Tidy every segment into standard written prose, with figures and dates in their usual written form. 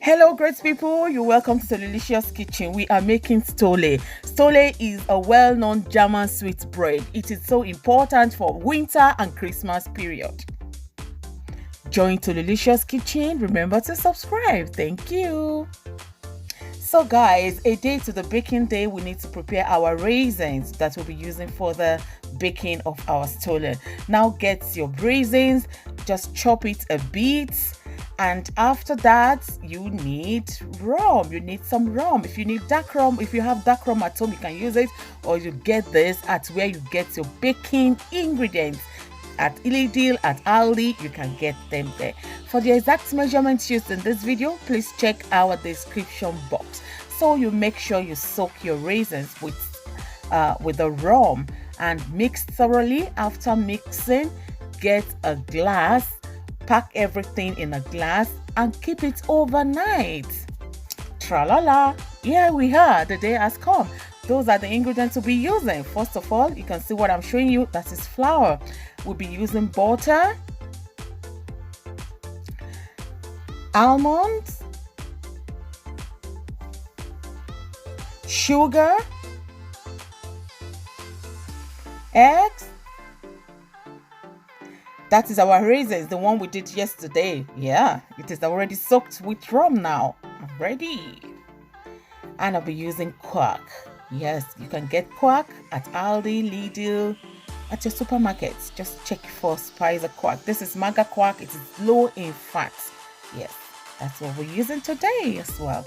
Hello great people, you're welcome to the Delicious Kitchen. We are making Stolle. Stolle is a well-known German sweet bread. It is so important for winter and Christmas period. Join to Delicious Kitchen. Remember to subscribe. Thank you. So guys, a day to the baking day, we need to prepare our raisins that we'll be using for the baking of our Stolle. Now get your raisins, just chop it a bit. And after that, you need rum. You need some rum. If you need dark rum, if you have dark rum at home, you can use it, or you get this at where you get your baking ingredients. At Lidl, at Aldi, you can get them there. For the exact measurements used in this video, please check our description box. So you make sure you soak your raisins with the rum and mix thoroughly. After mixing, get a glass. Pack everything in a glass and keep it overnight. Tra-la-la, here we are, the day has come. Those are the ingredients we'll be using. First of all, you can see what I'm showing you, that is flour. We'll be using butter, almonds, sugar, eggs. That is our raisins, the one we did yesterday. Yeah, it is already soaked with rum now. I'm ready. And I'll be using Quark. Yes, you can get Quark at Aldi, Lidl, at your supermarkets. Just check for Spicer Quark. This is Maga Quark. It is low in fat. Yes, that's what we're using today as well.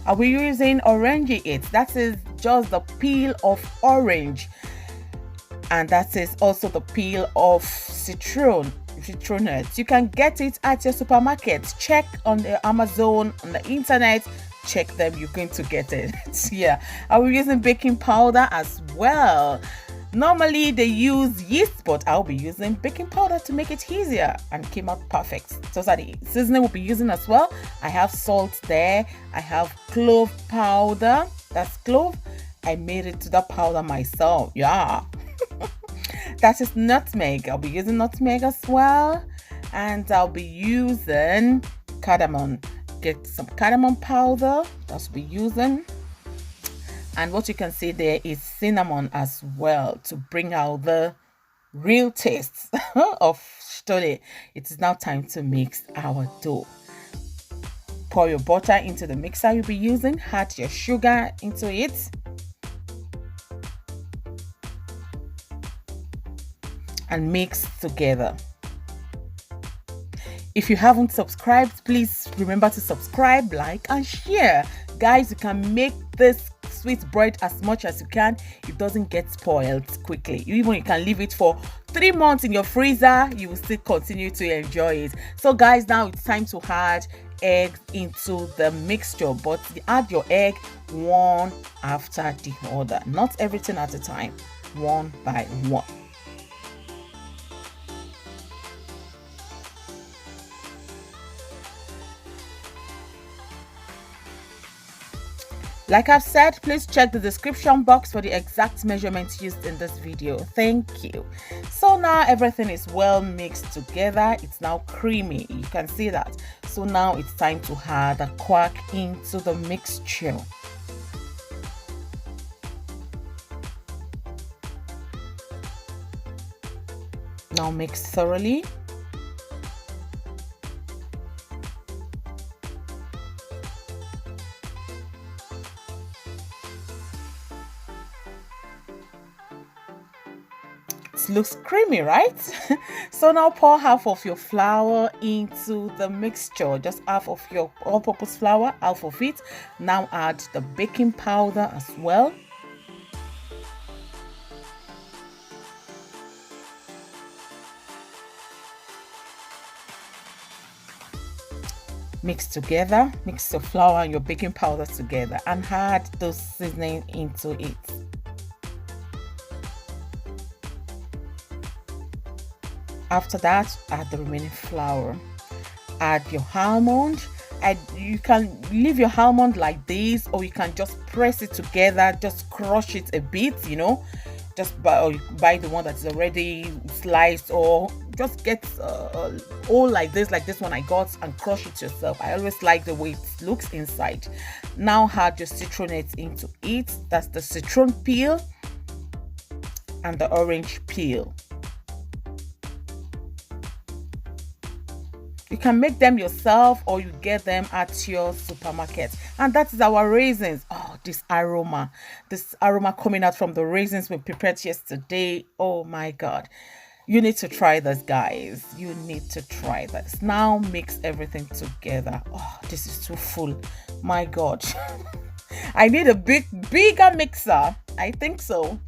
I'll be using Orangeat. That is just the peel of orange. And that is also the peel of Citronate. You can get it at your supermarket. Check on the Amazon, on the internet. Check them, you're going to get it. Yeah, I'll be using baking powder as well. Normally they use yeast, but I'll be using baking powder to make it easier and came out perfect. Those are the seasoning we'll be using as well. I have salt there. I have clove powder. That's clove. I made it to the powder myself. Yeah. That is nutmeg. I'll be using nutmeg as well. And I'll be using cardamom. Get some cardamom powder. That's what we'll be using. And what you can see there is cinnamon as well to bring out the real taste of Stolle. It is now time to mix our dough. Pour your butter into the mixer you'll be using. Add your sugar into it. And mix together. If you haven't subscribed, please remember to subscribe, like, and share. Guys, you can make this sweet bread as much as you can. It doesn't get spoiled quickly. You can leave it for 3 months in your freezer. You will still continue to enjoy it. So guys, now it's time to add eggs into the mixture, but add your egg one after the other, not everything at a time, one by one. Like I've said, please check the description box for the exact measurements used in this video. Thank you. So now everything is well mixed together. It's now creamy. You can see that. So now it's time to add the Quark into the mixture. Now mix thoroughly. Looks creamy, right? So now pour half of your flour into the mixture, just half of your all-purpose flour, half of it. Now add the baking powder as well. Mix together, mix your flour and your baking powder together and add those seasoning into it. After that, add the remaining flour. Add your almond. And you can leave your almond like this, or you can just press it together, just crush it a bit, just buy, or you buy the one that is already sliced, or just get all like this one I got, and crush it yourself. I always like the way it looks inside. Now add your citronate into it. That's the citron peel and the orange peel. You can make them yourself, or you get them at your supermarket. And that is our raisins. Oh, this aroma coming out from the raisins we prepared yesterday. Oh my God. You need to try this, guys. You need to try this. Now mix everything together. Oh, this is too full. My God. I need a bigger mixer. I think so.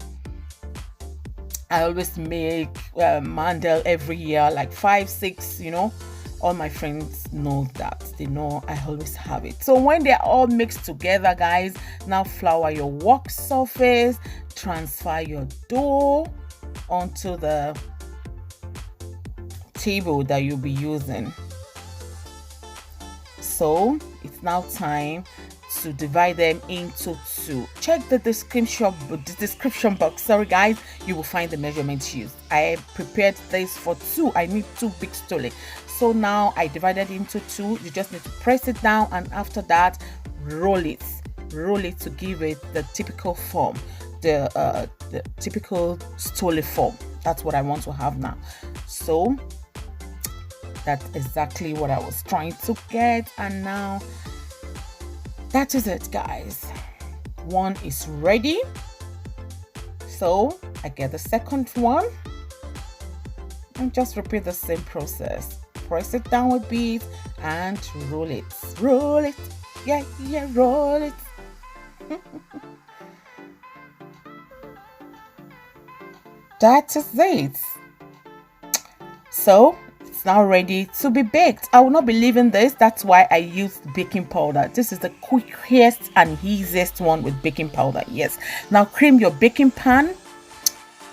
I always make mandel every year, like 5, 6, All my friends know that. They know I always have it. So when they're all mixed together, guys, now flour your work surface, transfer your dough onto the table that you'll be using. So it's now time to divide them into 2. Check the description box. Sorry, guys, you will find the measurements used. I prepared this for 2. I need 2 big stole. So now I divided into 2. You just need to press it down, and after that, roll it to give it the typical form, the typical stole form. That's what I want to have now. So that's exactly what I was trying to get, and now that is it, guys. One is ready. So I get the second one and just repeat the same process. Press it down a bit and roll it. Roll it. Yeah, roll it. That is it. So it's now ready to be baked. I will not be leaving this. That's why I used baking powder. This is the quickest and easiest one with baking powder. Yes. Now cream your baking pan.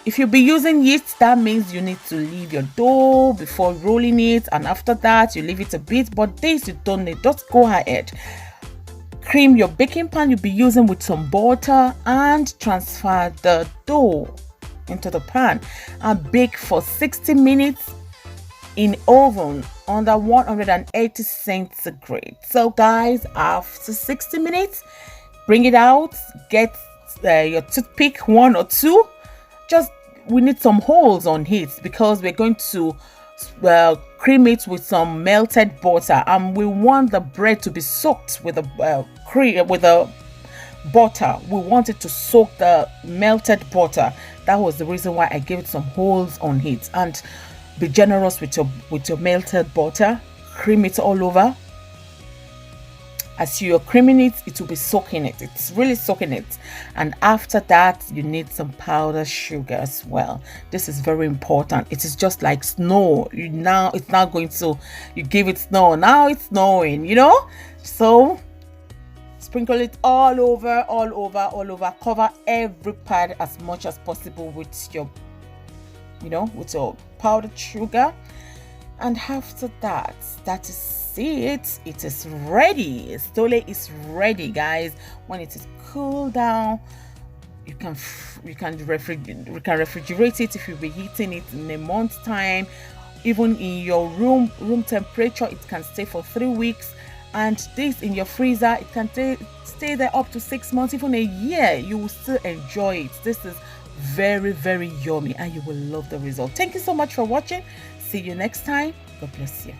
If you'll be using yeast, that means you need to leave your dough before rolling it, and after that you leave it a bit, but this you don't need. Just go ahead. Cream your baking pan you'll be using with some butter, and transfer the dough into the pan and bake for 60 minutes in oven under 180 centigrade. So guys, after 60 minutes, bring it out, get your toothpick, 1 or 2. We need some holes on it because we're going to cream it with some melted butter, and we want the bread to be soaked with the butter. We want it to soak the melted butter. That was the reason why I gave it some holes on it. And be generous with your melted butter. Cream it all over. As you're creaming it, it will be soaking it. It's really soaking it. And after that, you need some powdered sugar as well. This is very important. It is just like snow. It's now going to, you give it snow. Now it's snowing, So sprinkle it all over. Cover every part as much as possible with your, with your powdered sugar. And after that, that is it. It is ready. Stole is ready, guys. When it is cooled down, you can refrigerate it. If you'll be heating it in a month's time, even in your room temperature, it can stay for 3 weeks. And this in your freezer, it can stay there up to 6 months, even a year. You will still enjoy it. This is very, very yummy, and you will love the result. Thank you so much for watching. See you next time. God bless you.